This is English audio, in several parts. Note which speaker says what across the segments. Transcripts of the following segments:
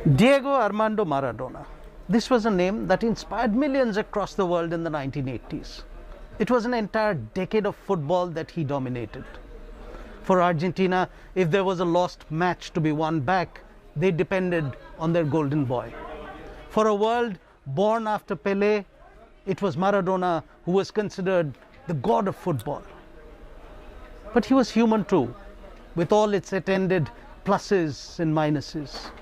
Speaker 1: Diego Armando Maradona. This was a name that inspired millions across the world in the 1980s. It was an entire decade of football that he dominated. For Argentina, if there was a lost match to be won back, they depended on their golden boy. For a world born after Pelé, it was Maradona who was considered the god of football. But he was human too, with all its attended pluses and minuses.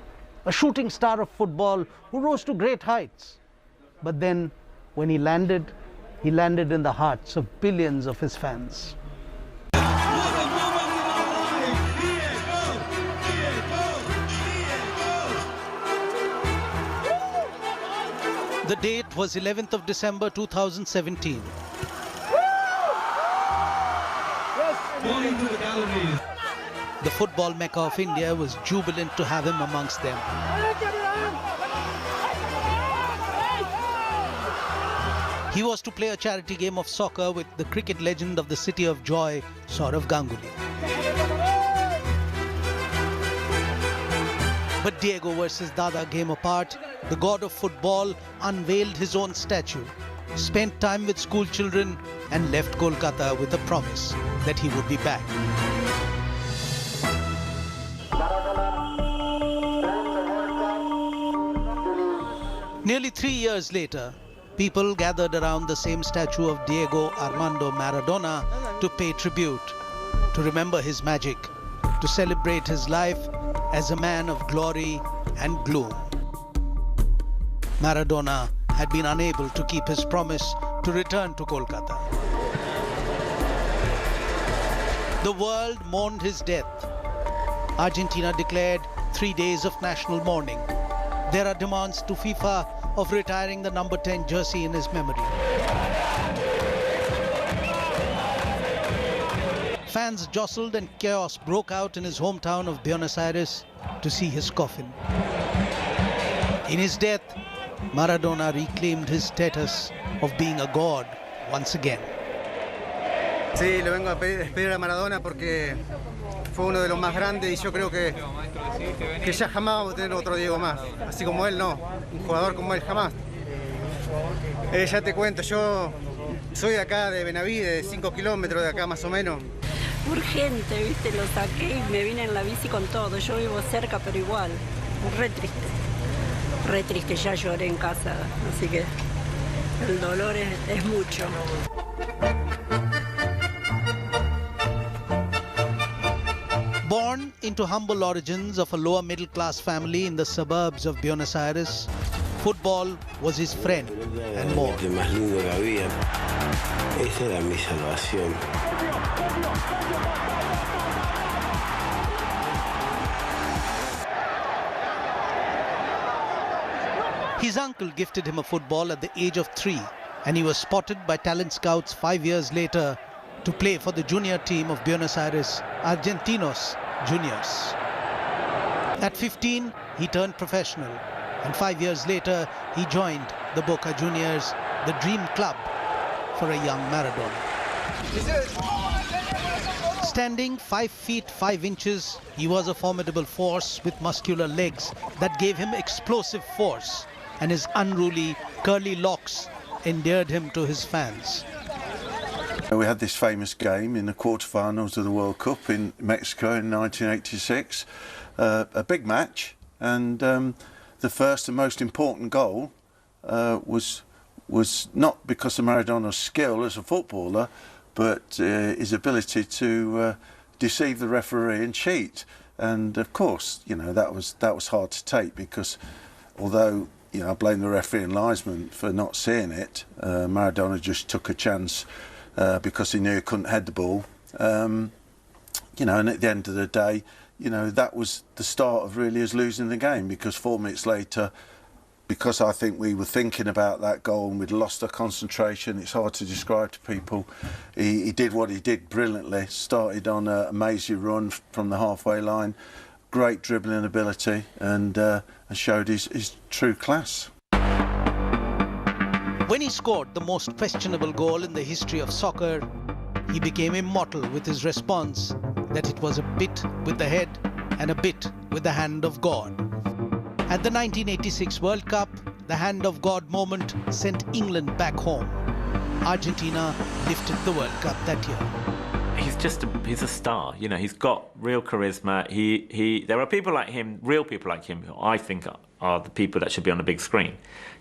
Speaker 1: A shooting star of football who rose to great heights. But then, when he landed in the hearts of billions of his fans. The date was 11th of December 2017. The football mecca of India was jubilant to have him amongst them. He was to play a charity game of soccer with the cricket legend of the City of Joy, Sourav Ganguly. But Diego versus Dada game apart, the god of football unveiled his own statue, spent time with school children and left Kolkata with a promise that he would be back. Nearly 3 years later, people gathered around the same statue of Diego Armando Maradona to pay tribute, to remember his magic, to celebrate his life as a man of glory and gloom. Maradona had been unable to keep his promise to return to Kolkata. The world mourned his death. Argentina declared 3 days of national mourning. There are demands to FIFA of retiring the number 10 jersey in his memory. Fans jostled and chaos broke out in his hometown of Buenos Aires to see his coffin. In his death, Maradona reclaimed his status of being a god once again.
Speaker 2: Sí, le vengo a despedir a Maradona porque fue uno de los más grandes y yo creo que ya jamás vamos a tener otro Diego más. Así como él, no. Un jugador como él, jamás. Ya te cuento, yo soy de acá, de Benavides, de 5 kilómetros de acá más o menos.
Speaker 3: Urgente, viste, lo saqué y me vine en la bici con todo. Yo vivo cerca, pero igual, re triste, ya lloré en casa, así que el dolor es mucho.
Speaker 1: Born into humble origins of a lower middle class family in the suburbs of Buenos Aires, football was his friend and more.
Speaker 4: Lo más lindo que había, esa era mi salvación.
Speaker 1: His uncle gifted him a football at the age of 3, and he was spotted by talent scouts 5 years later to play for the junior team of Buenos Aires, Argentinos Juniors. At 15, he turned professional, and 5 years later, he joined the Boca Juniors, the dream club for a young Maradona. Standing 5 feet 5 inches, he was a formidable force with muscular legs that gave him explosive force, and his unruly, curly locks endeared him to his fans.
Speaker 5: We had this famous game in the quarterfinals of the World Cup in Mexico in 1986, a big match, and the first and most important goal was not because of Maradona's skill as a footballer, but his ability to deceive the referee and cheat. And of course, you know, that was hard to take, because although, you know, I blame the referee and linesman for not seeing it, Maradona just took a chance because he knew he couldn't head the ball. You know, and at the end of the day, you know, that was the start of really us losing the game, because 4 minutes later, because I think we were thinking about that goal and we'd lost our concentration, it's hard to describe to people. He did what he did brilliantly, started on an amazing run from the halfway line, great dribbling ability, and showed his true class.
Speaker 1: When he scored the most questionable goal in the history of soccer, he became immortal with his response that it was a bit with the head and a bit with the hand of God. At the 1986 World Cup, the hand of God moment sent England back home. Argentina lifted the World Cup that year.
Speaker 6: He's a star. You know, he's got real charisma. There are people like him, real people like him, who I think are the people that should be on the big screen.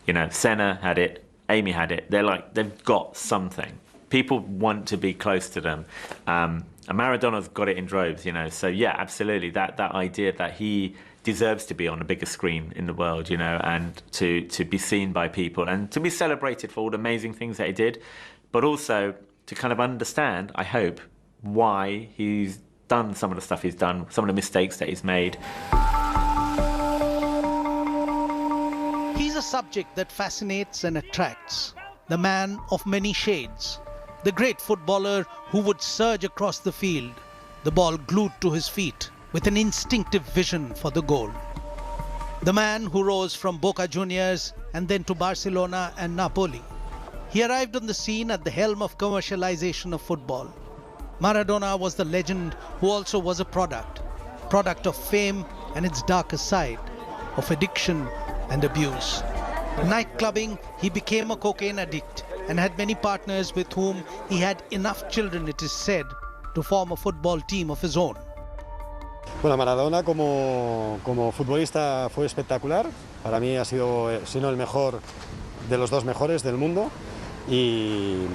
Speaker 6: You know, Senna had it, Amy had it. They've got something. People want to be close to them. And Maradona's got it in droves, you know. So yeah, absolutely. That idea that he deserves to be on the biggest screen in the world, you know, and to be seen by people and to be celebrated for all the amazing things that he did, but also to kind of understand, I hope, why he's done some of the stuff he's done, some of the mistakes that he's made.
Speaker 1: He's a subject that fascinates and attracts. The man of many shades. The great footballer who would surge across the field, the ball glued to his feet, with an instinctive vision for the goal. The man who rose from Boca Juniors and then to Barcelona and Napoli. He arrived on the scene at the helm of commercialization of football. Maradona was the legend who also was a product of fame and its darker side, of addiction and abuse. Night-clubbing, he became a cocaine addict and had many partners with whom he had enough children, it is said, to form a football team of his own.
Speaker 7: Bueno, Maradona como futbolista fue espectacular. Para mí ha sido, si no el mejor, de los dos mejores del mundo. Y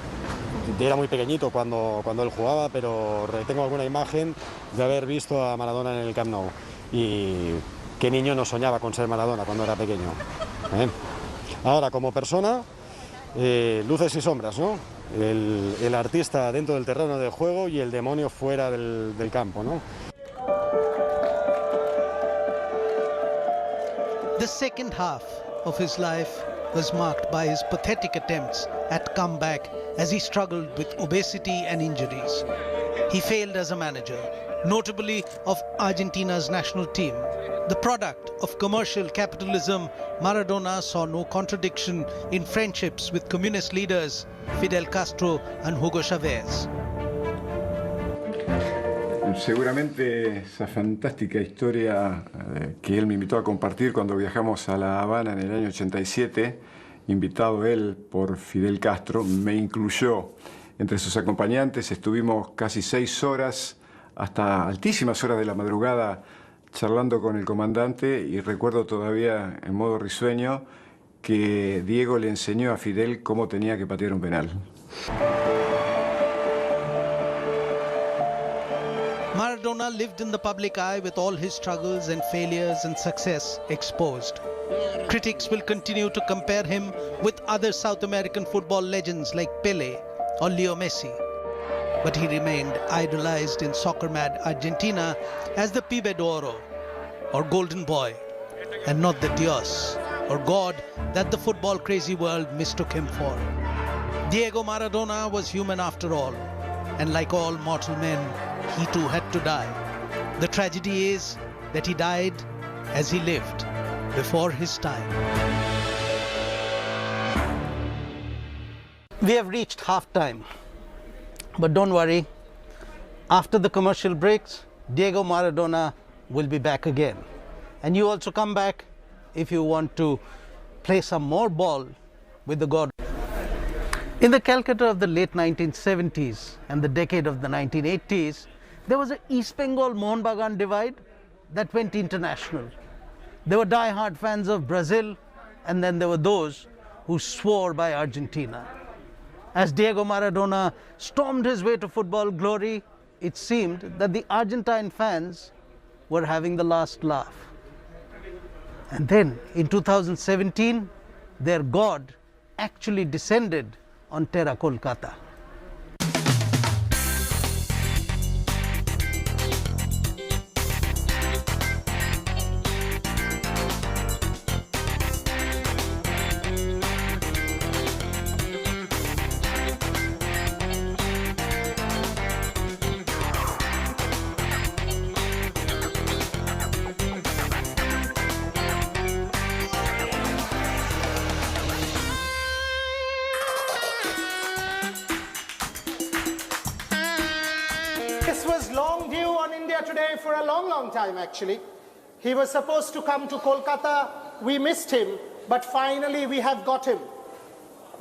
Speaker 7: era muy pequeñito cuando él jugaba, pero tengo alguna imagen de haber visto a Maradona en el Camp Nou. Y qué niño no soñaba con ser Maradona cuando era pequeño. Ahora, como persona, luces y sombras, ¿no? El artista dentro del terreno de juego y el demonio fuera del campo, ¿no?
Speaker 1: The second half of his life was marked by his pathetic attempts at comeback as he struggled with obesity and injuries. He failed as a manager, notably of Argentina's national team. The product of commercial capitalism, Maradona saw no contradiction in friendships with communist leaders Fidel Castro and Hugo Chavez.
Speaker 8: Seguramente esa fantástica historia que él me invitó a compartir cuando viajamos a La Habana en el año 87, invitado él por Fidel Castro, me incluyó entre sus acompañantes. Estuvimos casi 6 horas, hasta altísimas horas de la madrugada, charlando con el comandante, y recuerdo todavía en modo risueño que Diego le enseñó a Fidel cómo tenía que patear un penal.
Speaker 1: Maradona lived in the public eye with all his struggles and failures and success exposed. Critics will continue to compare him with other South American football legends like Pelé or Leo Messi. But he remained idolized in soccer-mad Argentina as the Pibe d'Oro, or Golden Boy, and not the Dios, or God that the football-crazy world mistook him for. Diego Maradona was human after all, and like all mortal men, he too had to die. The tragedy is that he died as he lived, before his time. We have reached half-time, but don't worry, after the commercial breaks, Diego Maradona will be back again. And you also come back if you want to play some more ball with the God. In the Calcutta of the late 1970s and the decade of the 1980s, there was an East Bengal Mohun Bagan divide that went international. There were die-hard fans of Brazil, and then there were those who swore by Argentina. As Diego Maradona stormed his way to football glory, it seemed that the Argentine fans were having the last laugh. And then in 2017, their God actually descended on Terra Kolkata.
Speaker 9: This was long due on India Today for a long, long time, actually. He was supposed to come to Kolkata. We missed him, but finally we have got him.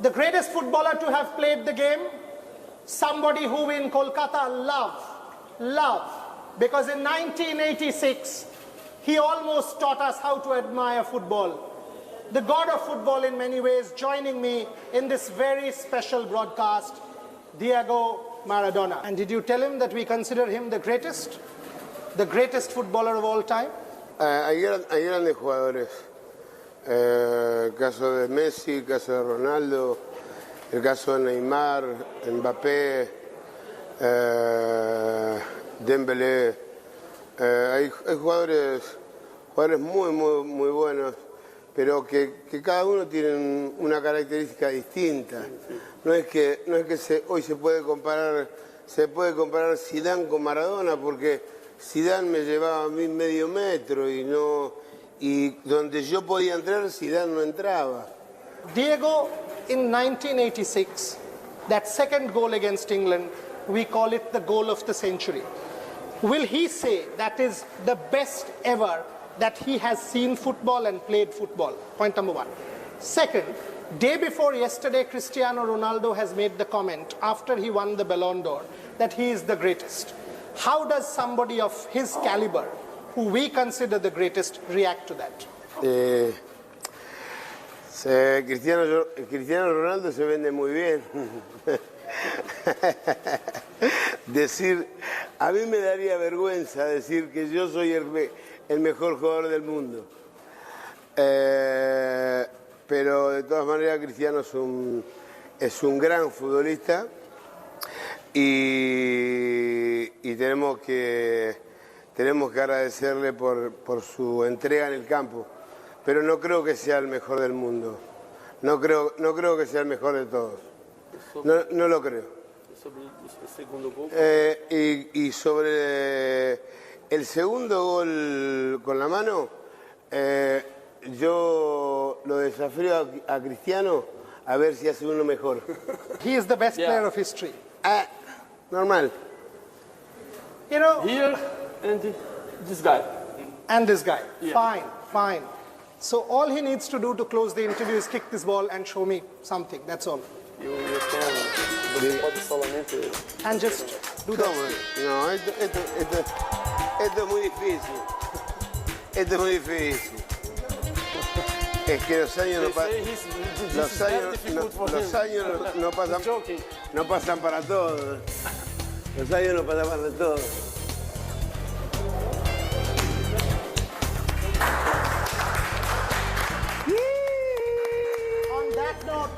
Speaker 9: The greatest footballer to have played the game, somebody who in Kolkata love, because in 1986, he almost taught us how to admire football. The god of football in many ways, joining me in this very special broadcast, Diego Maradona. And did you tell him that we consider him the greatest footballer of all time?
Speaker 10: Hay grandes jugadores. El caso de Messi, el caso de Ronaldo, el caso de Neymar, Mbappé, Dembélé. Hay jugadores muy buenos, pero que cada uno tiene una característica distinta. No es que hoy se puede comparar Zidane con Maradona, porque Zidane me llevaba a mí medio metro y donde yo podía entrar, Zidane no entraba.
Speaker 9: Diego, in 1986, that second goal against England, we call it the goal of the century. Will he say that is the best ever that he has seen football and played football? Point number one. Second, day before yesterday, Cristiano Ronaldo has made the comment after he won the Ballon d'Or that he is the greatest. How does somebody of his caliber, who we consider the greatest, react to that?
Speaker 10: Cristiano Ronaldo se vende muy bien. A mí me daría vergüenza decir que yo soy el mejor jugador del mundo. Pero de todas maneras Cristiano es un gran futbolista y tenemos que agradecerle por su entrega en el campo. Pero no creo que sea el mejor del mundo. No creo que sea el mejor de todos. No lo creo. Y sobre el segundo gol con la mano, yo lo desafío a Cristiano a ver si hace uno mejor.
Speaker 9: He is the best player of history.
Speaker 10: Normal.
Speaker 9: You know,
Speaker 11: here and this guy.
Speaker 9: And this guy.
Speaker 11: Yeah.
Speaker 9: Fine. So all he needs to do to close the interview is kick this ball and show me something. That's all.
Speaker 11: You can. Você pode solamente.
Speaker 9: And just do that.
Speaker 10: No, esto es muy difícil. Esto es muy difícil. Es que los años no pasan para todos. Los años no pasan para todos.
Speaker 9: On that note,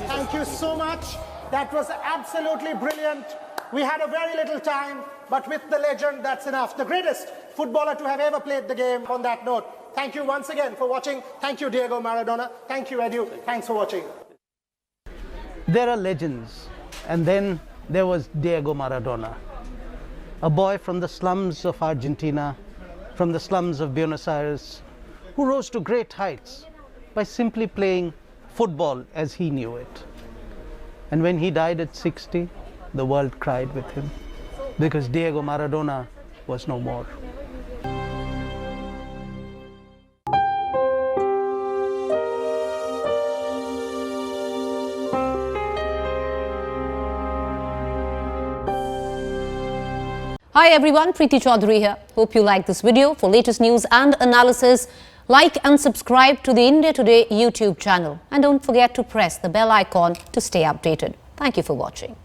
Speaker 9: thank you so much. That was absolutely brilliant. We had a very little time, but with the legend, that's enough. The greatest footballer to have ever played the game. On that note, thank you once again for watching. Thank you, Diego Maradona. Thank you, Edu. Thanks for watching.
Speaker 1: There are legends, and then there was Diego Maradona, a boy from the slums of Argentina, from the slums of Buenos Aires, who rose to great heights by simply playing football as he knew it. And when he died at 60, the world cried with him, because Diego Maradona was no more.
Speaker 12: Hi everyone, Preeti Chaudhary here. Hope you like this video. For latest news and analysis, like and subscribe to the India Today YouTube channel. And don't forget to press the bell icon to stay updated. Thank you for watching.